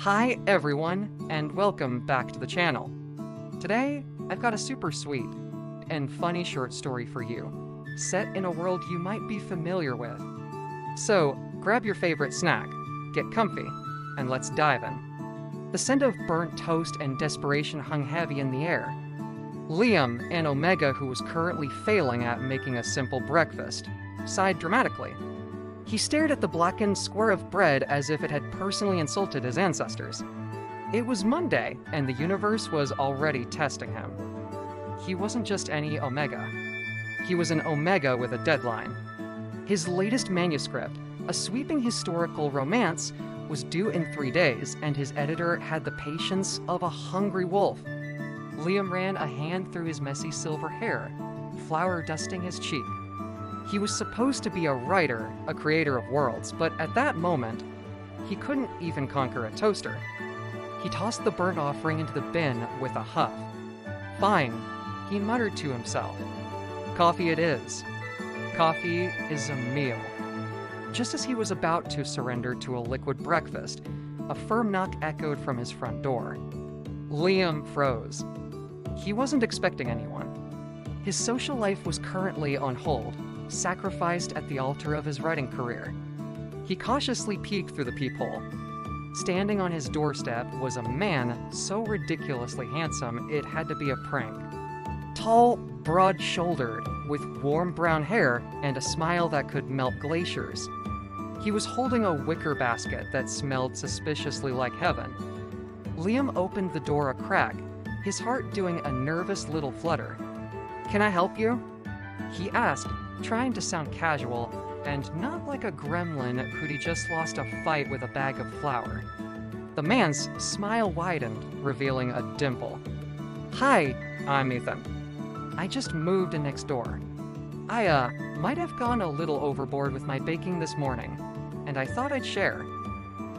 Hi everyone, and welcome back to the channel. Today, I've got a super sweet and funny short story for you, set in a world you might be familiar with. So, grab your favorite snack, get comfy, and let's dive in. The scent of burnt toast and desperation hung heavy in the air. Liam, an Omega who was currently failing at making a simple breakfast, sighed dramatically. He stared at the blackened square of bread as if it had personally insulted his ancestors. It was Monday, and the universe was already testing him. He wasn't just any Omega. He was an Omega with a deadline. His latest manuscript, a sweeping historical romance, was due in 3 days, and his editor had the patience of a hungry wolf. Liam ran a hand through his messy silver hair, flour dusting his cheek. He was supposed to be a writer, a creator of worlds, but at that moment, he couldn't even conquer a toaster. He tossed the burnt offering into the bin with a huff. Fine, he muttered to himself. Coffee it is. Coffee is a meal. Just as he was about to surrender to a liquid breakfast, a firm knock echoed from his front door. Liam froze. He wasn't expecting anyone. His social life was currently on hold, sacrificed at the altar of his writing career. He cautiously peeked through the peephole. Standing on his doorstep was a man so ridiculously handsome it had to be a prank. Tall, broad-shouldered, with warm brown hair and a smile that could melt glaciers. He was holding a wicker basket that smelled suspiciously like heaven. Liam opened the door a crack, his heart doing a nervous little flutter. "Can I help you?" he asked, trying to sound casual and not like a gremlin who'd just lost a fight with a bag of flour. The man's smile widened, revealing a dimple. "Hi, I'm Ethan. I just moved in next door. I might have gone a little overboard with my baking this morning, and I thought I'd share."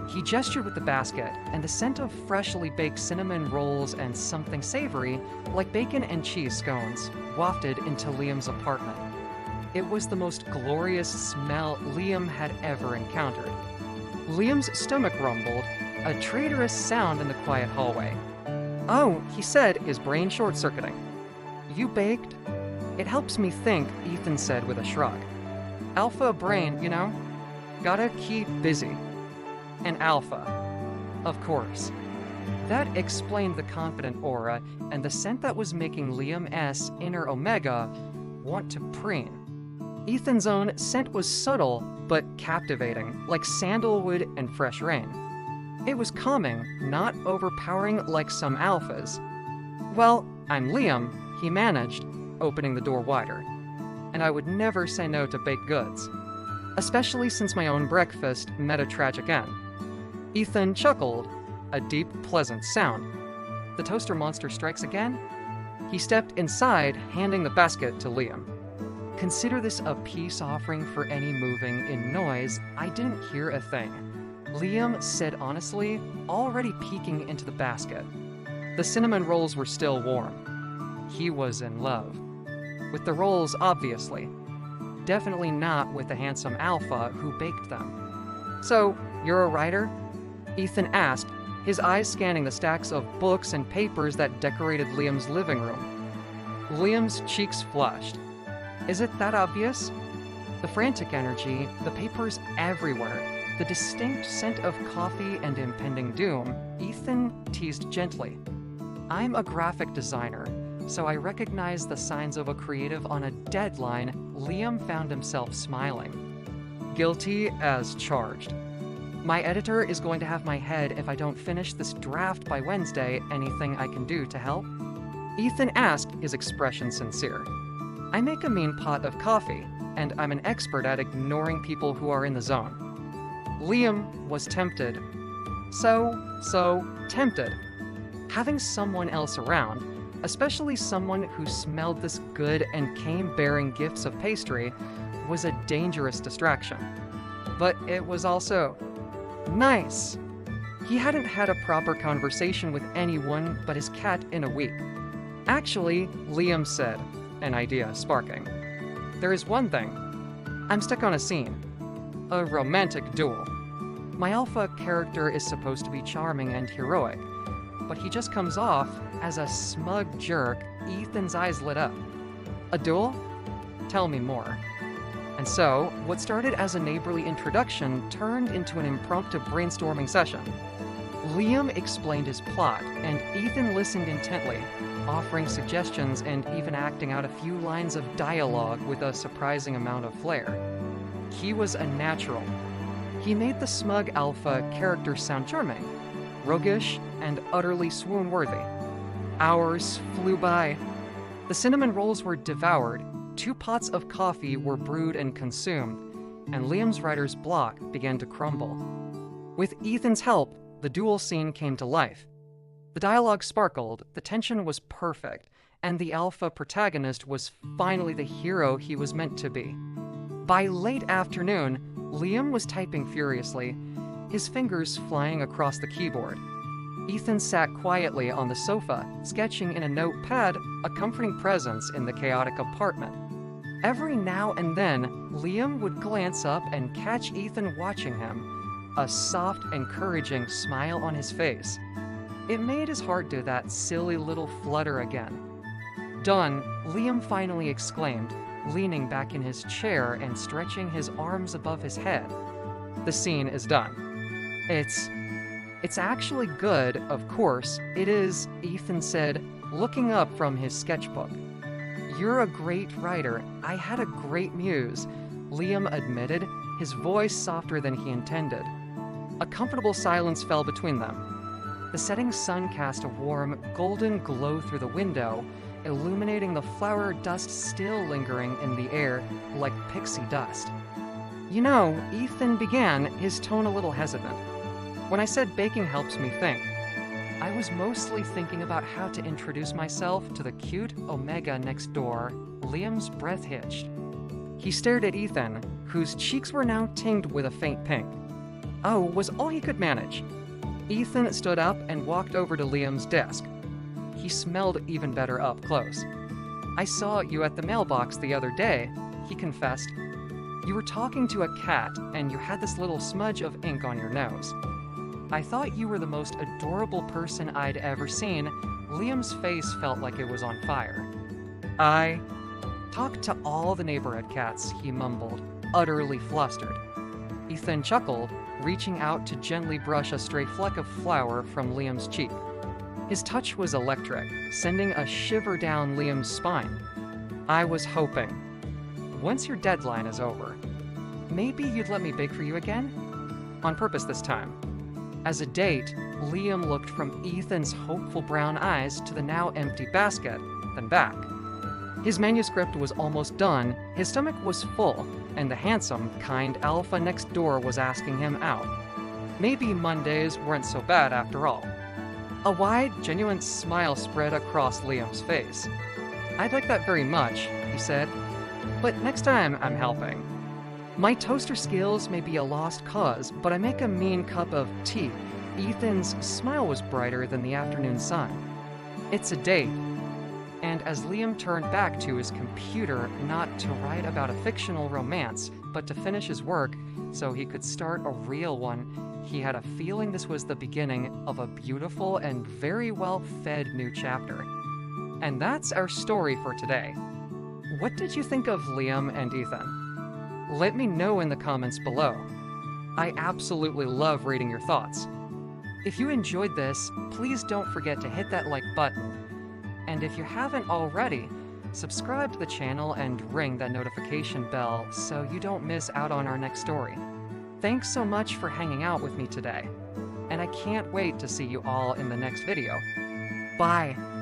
He gestured with the basket, and the scent of freshly baked cinnamon rolls and something savory, like bacon and cheese scones, wafted into Liam's apartment. It was the most glorious smell Liam had ever encountered. Liam's stomach rumbled, a traitorous sound in the quiet hallway. "Oh," he said, his brain short-circuiting. "You baked?" "It helps me think," Ethan said with a shrug. "Alpha brain, you know? Gotta keep busy." An alpha. Of course. That explained the confident aura and the scent that was making Liam's inner Omega want to preen. Ethan's own scent was subtle but captivating, like sandalwood and fresh rain. It was calming, not overpowering like some alphas. "Well, I'm Liam," he managed, opening the door wider. "And I would never say no to baked goods, especially since my own breakfast met a tragic end." Ethan chuckled, a deep, pleasant sound. "The toaster monster strikes again?" He stepped inside, handing the basket to Liam. "Consider this a peace offering for any moving in noise. I didn't hear a thing," Liam said honestly, already peeking into the basket. The cinnamon rolls were still warm. He was in love. With the rolls, obviously. Definitely not with the handsome alpha who baked them. "So, you're a writer?" Ethan asked, his eyes scanning the stacks of books and papers that decorated Liam's living room. Liam's cheeks flushed. "Is it that obvious?" The frantic energy, the papers everywhere, the distinct scent of coffee and impending doom, Ethan teased gently. "I'm a graphic designer, so I recognize the signs of a creative on a deadline." Liam found himself smiling. "Guilty as charged. My editor is going to have my head if I don't finish this draft by Wednesday. Anything I can do to help?" Ethan asked, his expression sincere. "I make a mean pot of coffee, and I'm an expert at ignoring people who are in the zone." Liam was tempted. So tempted. Having someone else around, especially someone who smelled this good and came bearing gifts of pastry, was a dangerous distraction. But it was also nice. He hadn't had a proper conversation with anyone but his cat in a week. "Actually," Liam said, an idea sparking, "there is one thing. I'm stuck on a scene. A romantic duel. My alpha character is supposed to be charming and heroic, but he just comes off as a smug jerk. Ethan's eyes lit up. A duel? Tell me more. And so, what started as a neighborly introduction turned into an impromptu brainstorming session. Liam explained his plot, and Ethan listened intently, offering suggestions and even acting out a few lines of dialogue with a surprising amount of flair. He was a natural. He made the smug alpha character sound charming, roguish, and utterly swoon-worthy. Hours flew by. The cinnamon rolls were devoured, 2 pots of coffee were brewed and consumed, and Liam's writer's block began to crumble. With Ethan's help, the duel scene came to life. The dialogue sparkled, the tension was perfect, and the alpha protagonist was finally the hero he was meant to be. By late afternoon, Liam was typing furiously, his fingers flying across the keyboard. Ethan sat quietly on the sofa, sketching in a notepad, a comforting presence in the chaotic apartment. Every now and then, Liam would glance up and catch Ethan watching him, a soft, encouraging smile on his face. It made his heart do that silly little flutter again. Done, Liam finally exclaimed, leaning back in his chair and stretching his arms above his head. The scene is done. It's actually good, of course. It is, Ethan said, looking up from his sketchbook. You're a great writer. I had a great muse, Liam admitted, his voice softer than he intended. A comfortable silence fell between them. The setting sun cast a warm, golden glow through the window, illuminating the flower dust still lingering in the air like pixie dust. You know, Ethan began, his tone a little hesitant. When I said baking helps me think, I was mostly thinking about how to introduce myself to the cute Omega next door. Liam's breath hitched. He stared at Ethan, whose cheeks were now tinged with a faint pink. Oh, was all he could manage. Ethan stood up and walked over to Liam's desk. He smelled even better up close. I saw you at the mailbox the other day, he confessed. You were talking to a cat, and you had this little smudge of ink on your nose. I thought you were the most adorable person I'd ever seen. Liam's face felt like it was on fire. I talked to all the neighborhood cats, he mumbled, utterly flustered. Ethan chuckled, reaching out to gently brush a stray fleck of flour from Liam's cheek. His touch was electric, sending a shiver down Liam's spine. I was hoping. Once your deadline is over, maybe you'd let me bake for you again? On purpose this time. As a date, Liam looked from Ethan's hopeful brown eyes to the now empty basket, then back. His manuscript was almost done, his stomach was full, and the handsome, kind alpha next door was asking him out. Maybe Mondays weren't so bad after all. A wide, genuine smile spread across Liam's face. I'd like that very much, he said, but next time I'm helping. My toaster skills may be a lost cause, but I make a mean cup of tea. Ethan's smile was brighter than the afternoon sun. It's a date. And as Liam turned back to his computer, not to write about a fictional romance, but to finish his work so he could start a real one, he had a feeling this was the beginning of a beautiful and very well-fed new chapter. And that's our story for today. What did you think of Liam and Ethan? Let me know in the comments below. I absolutely love reading your thoughts. If you enjoyed this, please don't forget to hit that like button. And if you haven't already, subscribe to the channel and ring that notification bell so you don't miss out on our next story. Thanks so much for hanging out with me today, and I can't wait to see you all in the next video. Bye!